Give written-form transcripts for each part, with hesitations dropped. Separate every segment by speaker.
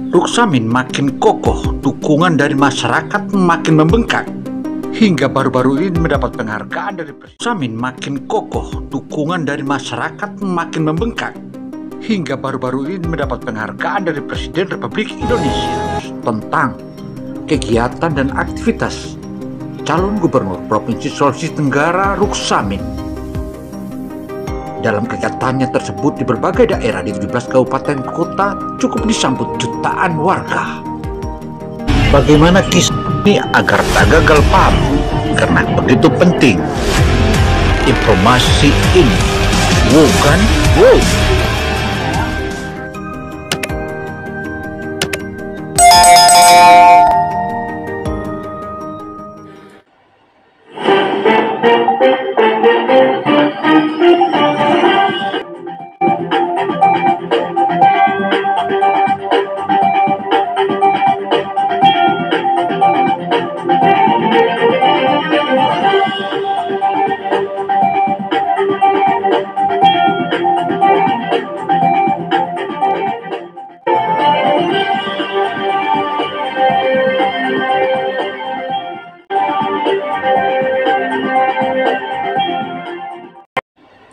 Speaker 1: Ruksamin makin kokoh, dukungan dari masyarakat makin membengkak. Hingga baru-baru ini mendapat penghargaan dari Presiden. Ruksamin makin kokoh, dukungan dari masyarakat makin membengkak. Hingga baru-baru ini mendapat penghargaan dari Presiden Republik Indonesia tentang kegiatan dan aktivitas calon gubernur Provinsi Sulawesi Tenggara Ruksamin. Dalam kegiatannya tersebut di berbagai daerah di 17 kabupaten kota cukup disambut jutaan warga. Bagaimana kisah ini agar tak gagal paham? Karena begitu penting informasi ini. Wow kan? Wow.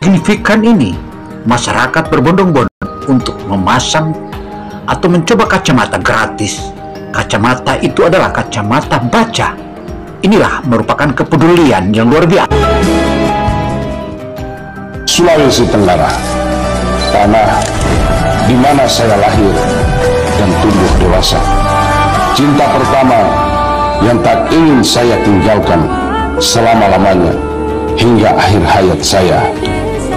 Speaker 1: Signifikan ini, masyarakat berbondong-bondong untuk memasang atau mencoba kacamata gratis. Kacamata itu adalah kacamata baca. Inilah merupakan kepedulian yang luar biasa.
Speaker 2: Sulawesi Tenggara, tanah di mana saya lahir dan tumbuh dewasa. Cinta pertama yang tak ingin saya tinggalkan selama-lamanya hingga akhir hayat saya.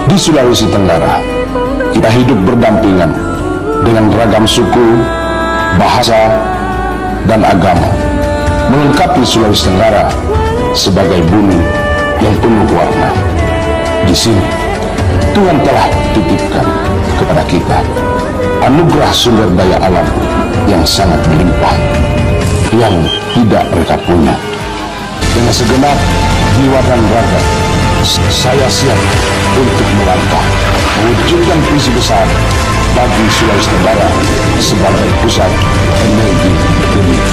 Speaker 2: Di Sulawesi Tenggara, kita hidup berdampingan dengan ragam suku, bahasa, dan agama, melengkapi Sulawesi Tenggara sebagai bumi yang penuh warna. Di sini, Tuhan telah titipkan kepada kita anugerah sumber daya alam yang sangat melimpah, yang tidak mereka punya. Dengan segenap jiwa dan raga, saya siap untuk melangkah mewujudkan visi besar bagi Sulawesi Tenggara sebagai pusat energi dunia.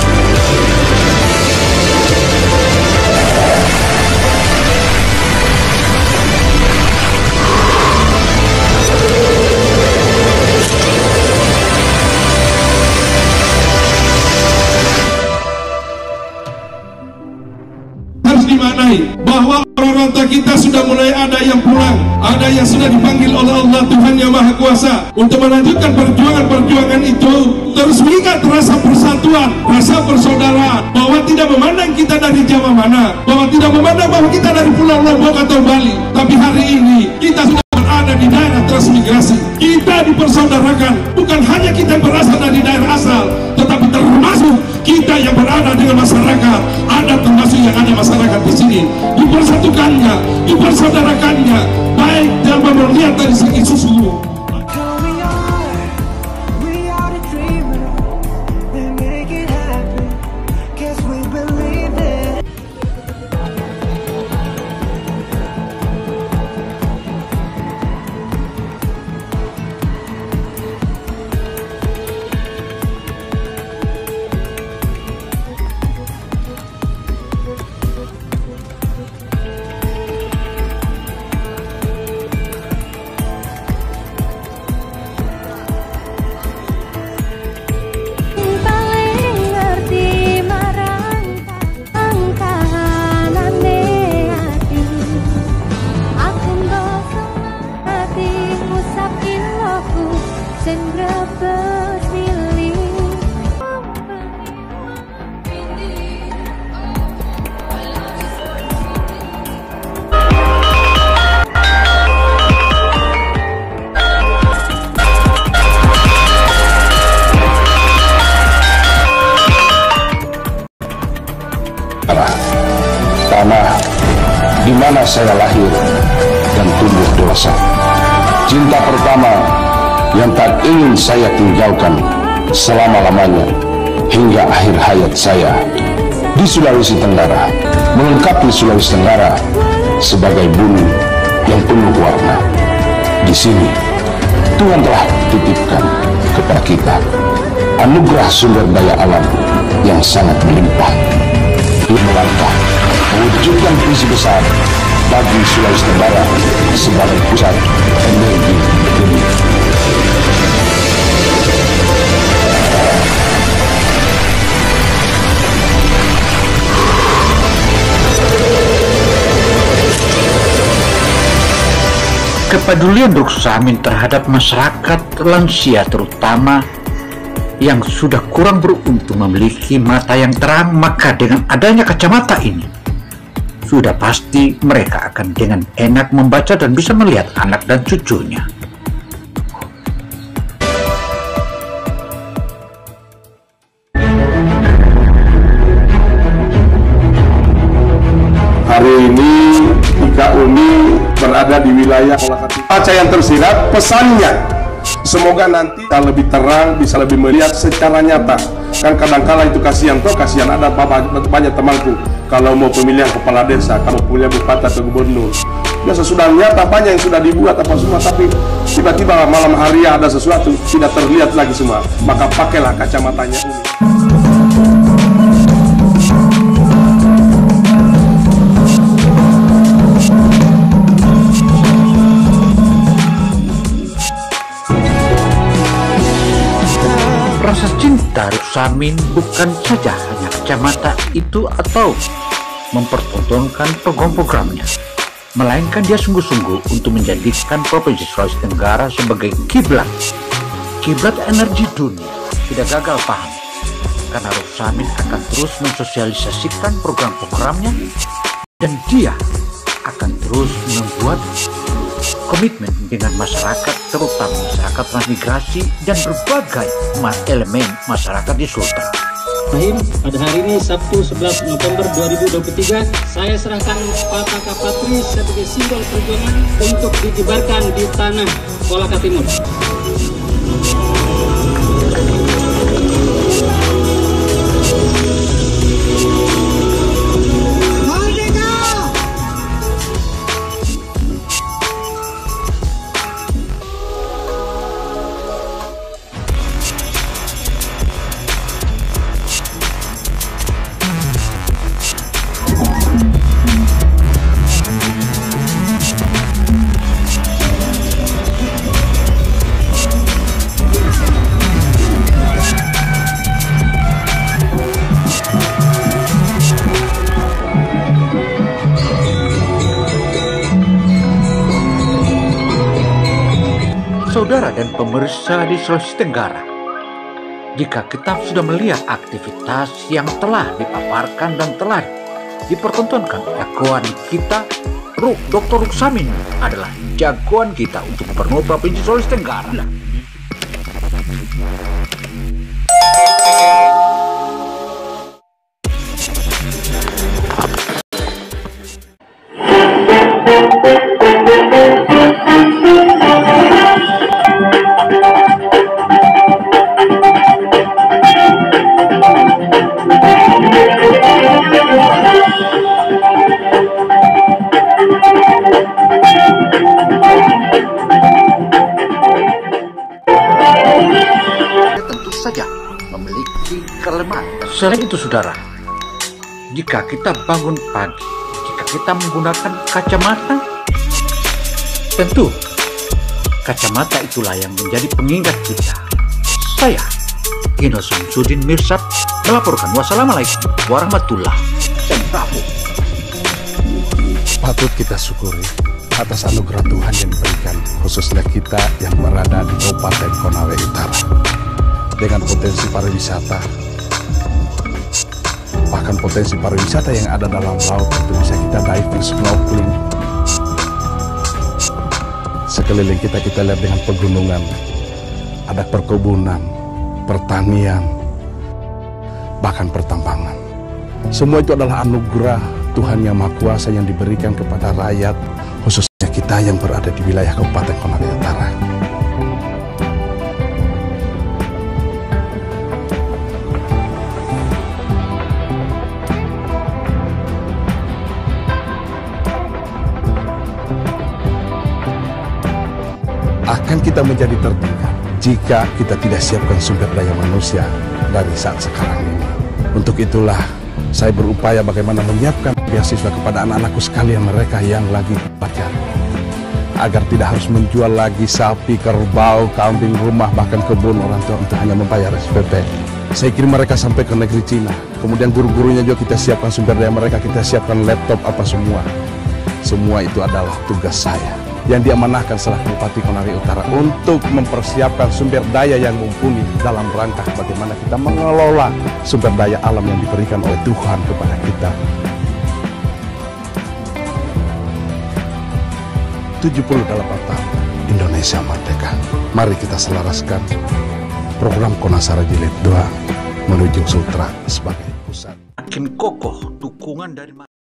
Speaker 3: Harus dimaknai bahwa orang tua kita sudah mulai ada yang pulang, ada yang sudah dipanggil oleh Allah Tuhan Yang Maha Kuasa untuk melanjutkan perjuangan itu. Terus mengingat rasa persatuan, rasa persaudaraan, bahwa tidak memandang kita dari Jawa mana, bahwa tidak memandang bahwa kita dari Pulau Lombok atau Bali, tapi hari ini kita sudah berada di daerah transmigrasi. Kita dipersaudarakan, bukan hanya kita yang berasal dari daerah asal, tetapi termasuk kita yang berada dengan masyarakat, ada termasuk yang ada masyarakat di sini, dipersatukannya, dipersaudarakannya, baik dan melihat dari segi susu.
Speaker 2: Tanah di mana saya lahir dan tumbuh dewasa. Cinta pertama yang tak ingin saya tinggalkan selama-lamanya hingga akhir hayat saya. Di Sulawesi Tenggara, melengkapi Sulawesi Tenggara sebagai bumi yang penuh warna. Di sini, Tuhan telah titipkan kepada kita anugerah sumber daya alam yang sangat melimpah. Melangkah mewujudkan visi besar bagi Sulawesi Tenggara sebagai pusat energi dunia.
Speaker 1: Kepedulian Ruksamin terhadap masyarakat lansia terutama yang sudah kurang beruntung memiliki mata yang terang, maka dengan adanya kacamata ini sudah pasti mereka akan dengan enak membaca dan bisa melihat anak dan cucunya.
Speaker 4: Hari ini Ika Umi berada di wilayah Kolakati. Baca yang tersirat pesannya, semoga nanti bisa lebih terang, bisa lebih melihat secara nyata. Kan kadang-kala itu kasihan ada banyak temanku kalau mau pemilihan kepala desa, kalau pemilihan bupati atau gubernur, biasa sudah nyata banyak yang sudah dibuat apa semua, tapi tiba-tiba malam hari ada sesuatu tidak terlihat lagi semua, maka pakailah kacamatanya Umi.
Speaker 1: Rasa cinta Ruksamin bukan saja hanya kacamata itu atau mempertontonkan program-programnya, melainkan dia sungguh-sungguh untuk menjadikan Provinsi Sulawesi Tenggara sebagai kiblat energi dunia. Tidak gagal paham, karena Ruksamin akan terus mensosialisasikan program-programnya dan dia akan terus membuat komitmen dengan masyarakat, terutama masyarakat transmigrasi dan berbagai elemen masyarakat di Sultan.
Speaker 5: Pada hari ini Sabtu 11 November 2023, saya serahkan Pataka Patri sebagai simbol perjuangan untuk dikibarkan di tanah Kolaka Timur.
Speaker 1: Saudara dan pemirsa di Sulawesi Tenggara, jika kita sudah melihat aktivitas yang telah dipaparkan dan telah dipertontonkan jagoan kita, Dr. Ruksamin adalah jagoan kita untuk gubernur Provinsi Sulawesi Tenggara. Selain itu saudara, jika kita bangun pagi, jika kita menggunakan kacamata, tentu kacamata itulah yang menjadi pengingat kita. Saya, Gino Samsudin Mirsad, melaporkan. Wassalamualaikum warahmatullahi wabarakatuh.
Speaker 6: Patut kita syukuri atas anugerah Tuhan yang diberikan, khususnya kita yang berada di Kabupaten Konawe Utara, dengan potensi pariwisata, bahkan potensi pariwisata yang ada dalam laut. Itu bisa kita diving, snorkeling. Sekeliling kita lihat dengan pegunungan, ada perkebunan, pertanian, bahkan pertambangan. Semua itu adalah anugerah Tuhan Yang Maha Kuasa yang diberikan kepada rakyat, khususnya kita yang berada di wilayah Kabupaten Konawe Utara. Akan kita menjadi tertinggal jika kita tidak siapkan sumber daya manusia dari saat sekarang ini. Untuk itulah saya berupaya bagaimana menyiapkan beasiswa kepada anak-anakku sekalian, mereka yang lagi belajar, agar tidak harus menjual lagi sapi, kerbau, kambing, rumah, bahkan kebun orang tua untuk hanya membayar SPP. Saya kirim mereka sampai ke negeri Cina. Kemudian guru-gurunya juga kita siapkan sumber daya mereka, kita siapkan laptop apa semua. Semua itu adalah tugas saya yang diamanahkan selaku Bupati Konawe Utara untuk mempersiapkan sumber daya yang mumpuni dalam rangka bagaimana kita mengelola sumber daya alam yang diberikan oleh Tuhan kepada kita. 78 tahun Indonesia merdeka. Mari kita selaraskan program Konasara Jilid 2 menuju Sultra sebagai pusat.
Speaker 1: Makin kokoh dukungan dari